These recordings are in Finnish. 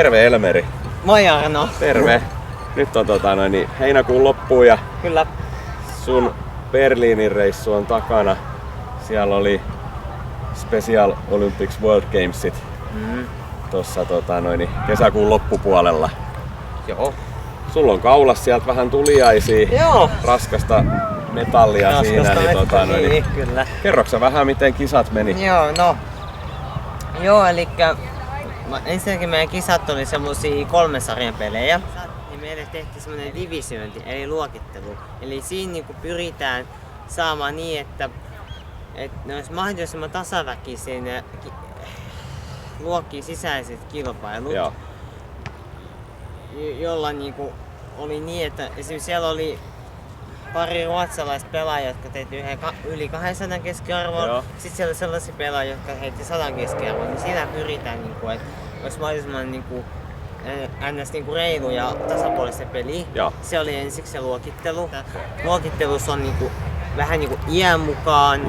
Terve Elmeri. Moi Arno. Terve. Nyt on heinäkuun loppuun ja Kyllä. sun Berliinin reissu on takana. Siellä oli Special Olympics World Gamesit tuossa kesäkuun loppupuolella. Joo. Sulla on kaulas sieltä vähän tuliaisia, Joo. raskasta metallia siinä. Niin, kyllä. Kerroksä vähän miten kisat meni? Joo, elikkä ensinnäkin meidän kisat oli semmosia 3 sarjan pelejä. Ja meille tehtiin semmonen divisiointi, eli luokittelu. Eli siinä niinku pyritään saamaan niin, että ne olisi mahdollisimman tasaväkisiä ne luokkien sisäiset kilpailut. Joo. Jolla niinku oli niin, että esimerkiksi siellä oli pari ruotsalaista pelaajaa, jotka teki yli 200 keskiarvoa. Joo. Sitten siellä oli sellaisia pelaajia, jotka heitti 100 keskiarvoa. Niin siinä pyritään, niinku, että olisi mahdollisimman niinku, ns. Niinku reilu ja tasapuolista peliä. Joo. Se oli ensiksi se luokittelu. Luokittelussa on niinku, vähän niinku iän mukaan,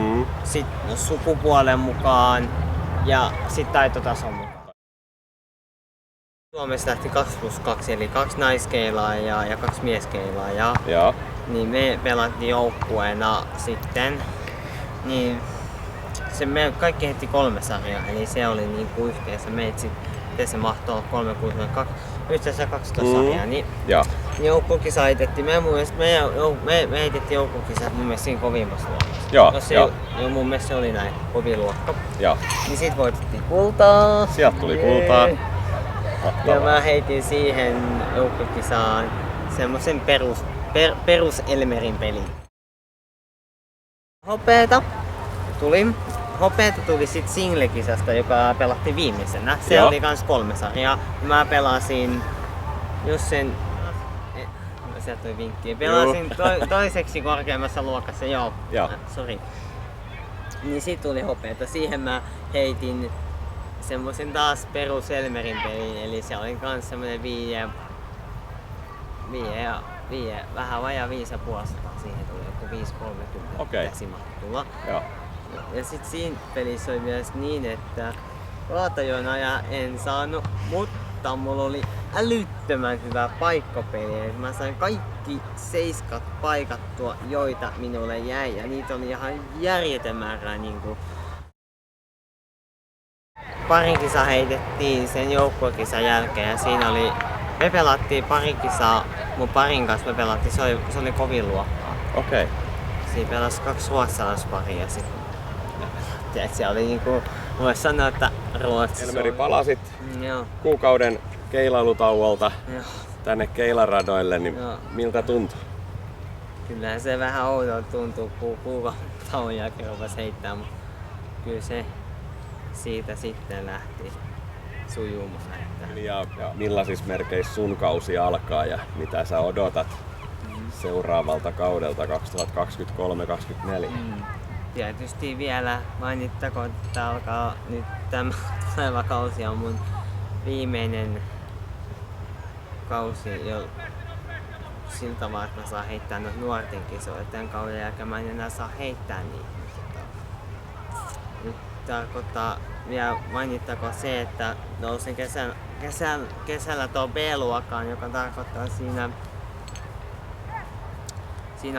sit sukupuolen mukaan ja sit taitotason mukaan. Suomessa lähti 2+2 eli 2 naiskeilaajaa ja 2 mieskeilaajaa. Joo. Niin me pelattiin joukkueena sitten. Niin me kaikki heitti 3 sarjaa, eli se oli niinku yhteensä se mahtoi olla 3, 6, 2, yhteensä 12 sarjaa. Niin joukkokisa heitettiin. Me heitettiin joukkokisat mun mielestä siinä kovimmassa luokassa. Joo. Mun mielestä se oli näin kovin luokka. Joo. Niin sit voitettiin kultaa. Sieltä tuli kultaa. Ja mä heitin siihen joukkokisaan semmosen perus Elmerin pelin. Hopeeta tuli sit single-kisasta, joka pelattiin viimeisenä. Se oli kans 3 sarjaa. Mä pelasin just sen... Sieltä tuli vinkki. Pelasin toiseksi korkeammassa luokassa, sori. Niin sit tuli hopeeta. Siihen mä heitin semmosen taas perus Elmerin pelin, eli se oli kans semmonen vähän vajaa 5,5 siihen tuli joku 5,30 käsi mahtui tulla. Ja sit siinä pelissä oli myös niin, että raatajonoja en saanut, mutta mulla oli älyttömän hyvä paikkapeli. Mä sain kaikki 7 paikattua, joita minulle jäi, ja niitä oli ihan järjetön määrä niinku. Parin kisa heitettiin sen joukkuekisan jälkeen ja siinä oli, me pelattiin pari kisaa, mun parin kanssa me pelattiin, se oli kovin luokkaa. Okei. Siinä pelasi 2 ruotsalaisparia ja sit se oli niinku, voisi sanoa, että Ruotsissa. Elmeri, palasit kuukauden keilailutauolta tänne keilaradoille, niin miltä tuntui? Kyllähän se vähän oudolta tuntuu, kun kuukauden tauon jälkeen rupesi heittää, mutta kyllä se siitä sitten lähti sujumaan. Ja millaisissa merkeissä sun kausi alkaa ja mitä sä odotat seuraavalta kaudelta 2023-2024? Tietysti vielä mainittakoon, että alkaa nyt tämä tuleva kausi on mun viimeinen kausi jo sillä tavalla, että mä saan heittää noita nuorten kisoja. Tämän kauden jälkeen mä en enää saa heittää niitä. Nyt tarkoittaa vielä mainittakoon se, että nousin kesällä tuo B-luokkaan, joka tarkoittaa siinä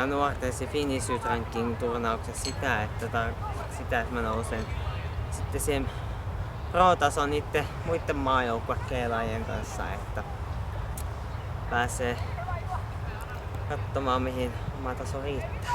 nuorten se Finnish Youth Ranking -turnauksessa sitä, että mä nousen sitten siihen pro-tason niiden muiden maajoukkuekeilaajien kanssa, että pääsee katsomaan mihin oma taso riittää.